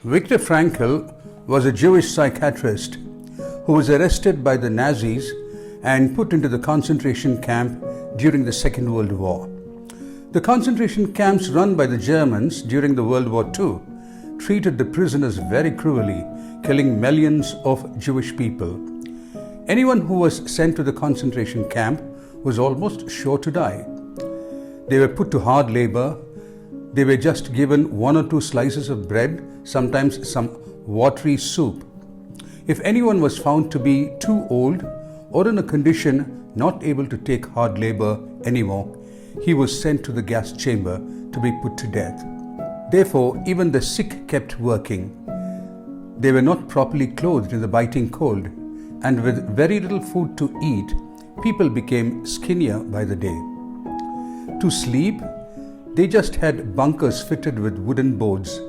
Viktor Frankl was a Jewish psychiatrist who was arrested by the Nazis and put into the concentration camp during the Second World War. The concentration camps run by the Germans during the World War II treated the prisoners very cruelly, killing millions of Jewish people. Anyone who was sent to the concentration camp was almost sure to die. They were put to hard labor. They were just given one or two slices of bread, sometimes some watery soup. If anyone was found to be too old or in a condition not able to take hard labor anymore, he was sent to the gas chamber to be put to death. Therefore, even the sick kept working. They were not properly clothed in the biting cold, and with very little food to eat, people became skinnier by the day. To sleep, they just had bunkers fitted with wooden boards,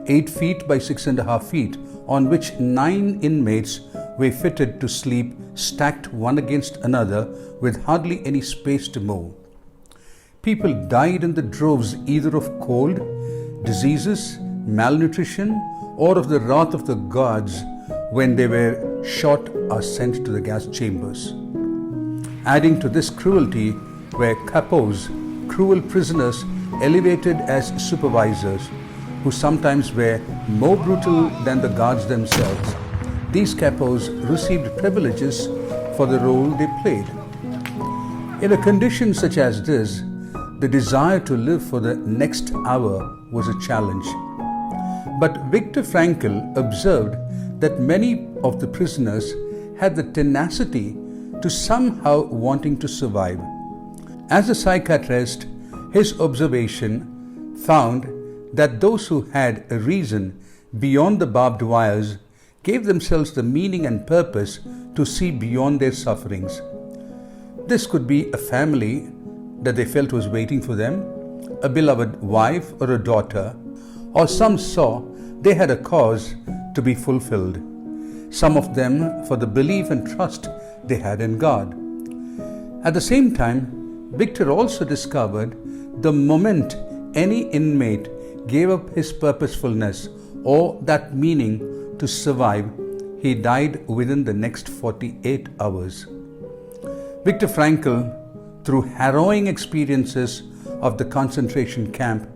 8 feet by 6.5 feet, on which 9 inmates were fitted to sleep, stacked one against another with hardly any space to move. People died in the droves either of cold, diseases, malnutrition, or of the wrath of the gods when they were shot or sent to the gas chambers. Adding to this cruelty were capos, cruel prisoners elevated as supervisors, who sometimes were more brutal than the guards themselves. These capos received privileges for the role they played. In a condition such as this, the desire to live for the next hour was a challenge. But Viktor Frankl observed that many of the prisoners had the tenacity to somehow wanting to survive. As a psychiatrist, his observation found that those who had a reason beyond the barbed wires gave themselves the meaning and purpose to see beyond their sufferings. This could be a family that they felt was waiting for them, a beloved wife or a daughter, or some saw they had a cause to be fulfilled. Some of them for the belief and trust they had in God. At the same time, Viktor also discovered the moment any inmate gave up his purposefulness or that meaning to survive, he died within the next 48 hours. Viktor Frankl, through harrowing experiences of the concentration camp,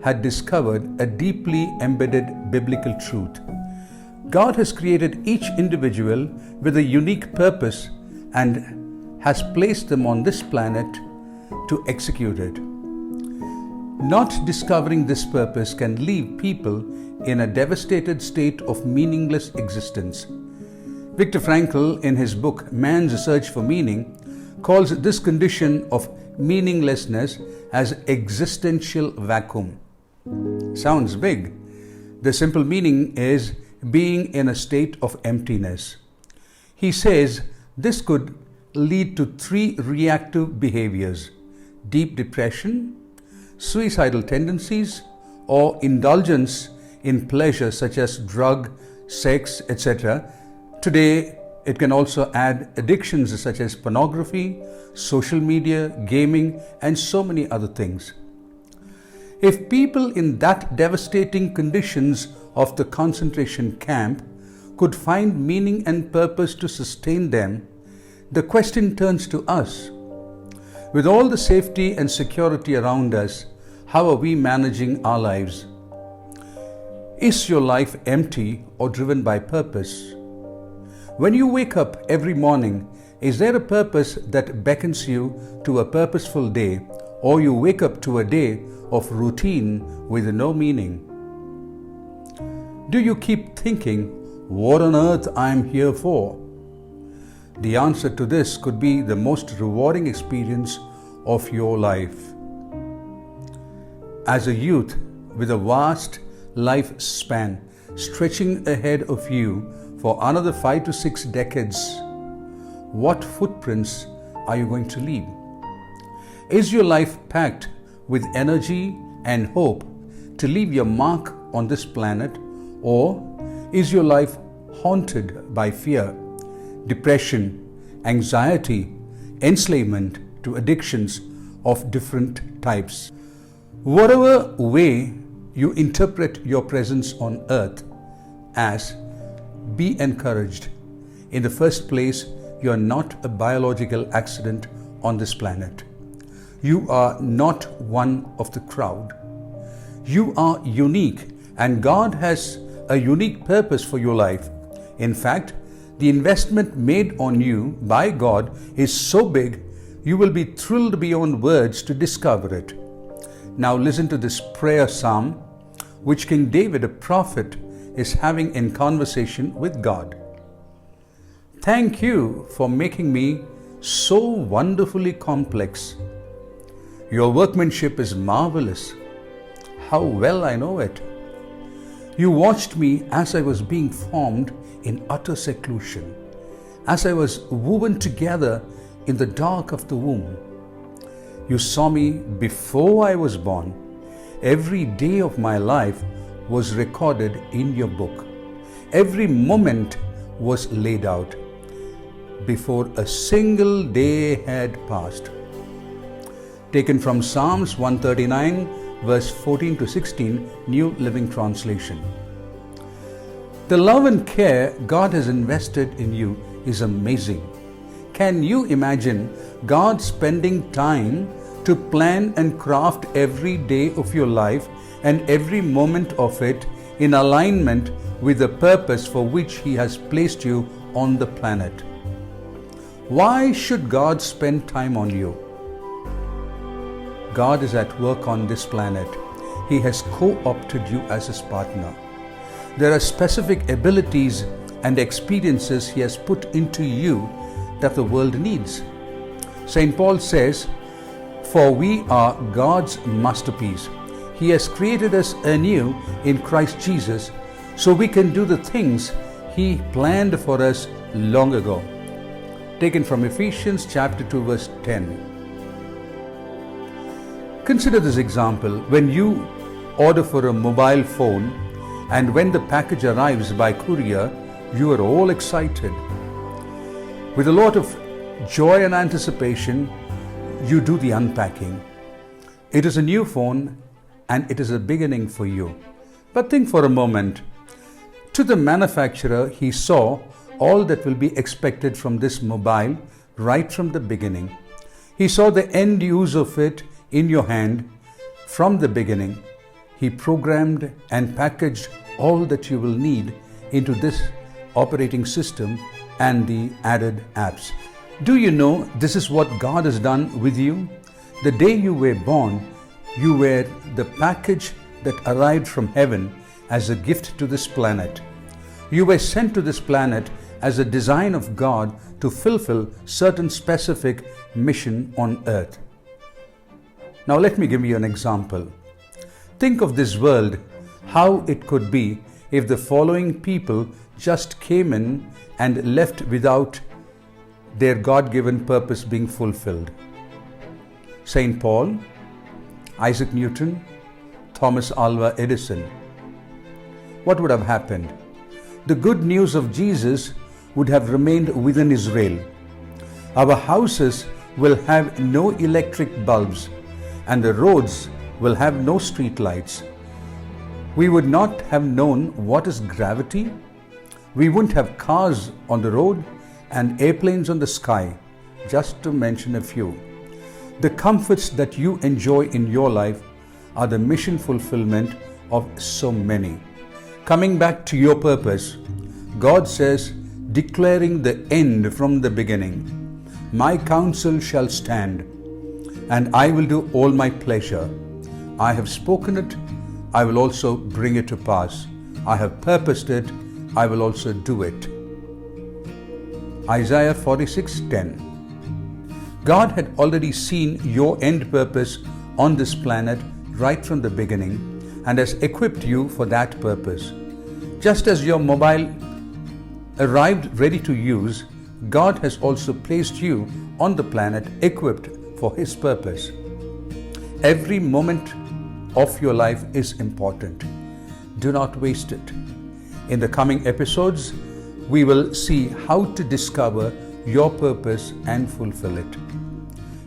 had discovered a deeply embedded biblical truth. God has created each individual with a unique purpose and has placed them on this planet to execute it. Not discovering this purpose can leave people in a devastated state of meaningless existence. Viktor Frankl, in his book Man's Search for Meaning, calls this condition of meaninglessness as existential vacuum. Sounds big. The simple meaning is being in a state of emptiness. He says this could lead to 3 reactive behaviors: deep depression, suicidal tendencies, or indulgence in pleasure such as drug, sex, etc. Today, it can also add addictions such as pornography, social media, gaming, and so many other things. If people in that devastating conditions of the concentration camp could find meaning and purpose to sustain them, the question turns to us. With all the safety and security around us, how are we managing our lives? Is your life empty or driven by purpose? When you wake up every morning, is there a purpose that beckons you to a purposeful day, or you wake up to a day of routine with no meaning? Do you keep thinking, what on earth I am here for? The answer to this could be the most rewarding experience of your life. As a youth with a vast lifespan stretching ahead of you for another 5 to 6 decades, what footprints are you going to leave? Is your life packed with energy and hope to leave your mark on this planet, or is your life haunted by fear, depression, anxiety, enslavement to addictions of different types? Whatever way you interpret your presence on earth, as be encouraged. In the first place, you are not a biological accident on this planet. You are not one of the crowd. You are unique, and God has a unique purpose for your life. In fact, the investment made on you by God is so big, you will be thrilled beyond words to discover it. Now listen to this prayer psalm, which King David, a prophet, is having in conversation with God. Thank you for making me so wonderfully complex. Your workmanship is marvelous. How well I know it. You watched me as I was being formed in utter seclusion, as I was woven together in the dark of the womb. You saw me before I was born. Every day of my life was recorded in your book. Every moment was laid out before a single day had passed. Taken from Psalms 139, verse 14 to 16, New Living Translation. The love and care God has invested in you is amazing. Can you imagine God spending time to plan and craft every day of your life and every moment of it in alignment with the purpose for which He has placed you on the planet? Why should God spend time on you? God is at work on this planet. He has co-opted you as His partner. There are specific abilities and experiences He has put into you that the world needs. St. Paul says, "For we are God's masterpiece. He has created us anew in Christ Jesus so we can do the things He planned for us long ago." Taken from Ephesians chapter 2, verse 10. Consider this example. When you order for a mobile phone and when the package arrives by courier, you are all excited. With a lot of joy and anticipation, you do the unpacking. It is a new phone and it is a beginning for you. But think for a moment. To the manufacturer, he saw all that will be expected from this mobile right from the beginning. He saw the end use of it in your hand from the beginning. He programmed and packaged all that you will need into this operating system and the added apps. Do you know this is what God has done with you? The day you were born, you were the package that arrived from heaven as a gift to this planet. You were sent to this planet as a design of God to fulfill certain specific mission on earth. Now let me give you an example. Think of this world, how it could be if the following people just came in and left without their God-given purpose being fulfilled. St. Paul, Isaac Newton, Thomas Alva Edison. What would have happened? The good news of Jesus would have remained within Israel. Our houses will have no electric bulbs and the roads will have no street lights. We would not have known what is gravity. We wouldn't have cars on the road and airplanes on the sky, just to mention a few. The comforts that you enjoy in your life are the mission fulfillment of so many. Coming back to your purpose, God says, declaring the end from the beginning, "My counsel shall stand, and I will do all my pleasure. I have spoken it, I will also bring it to pass. I have purposed it, I will also do it." Isaiah 46:10. God had already seen your end purpose on this planet right from the beginning and has equipped you for that purpose. Just as your mobile arrived ready to use, God has also placed you on the planet equipped for His purpose. Every moment of your life is important. Do not waste it. In the coming episodes, we will see how to discover your purpose and fulfill it.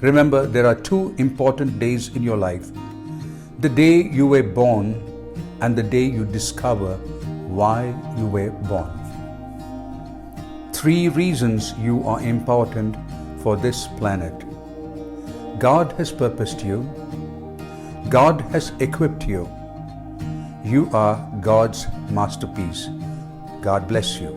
Remember, there are two important days in your life: the day you were born and the day you discover why you were born. 3 reasons you are important for this planet. God has purposed you. God has equipped you. You are God's masterpiece. God bless you.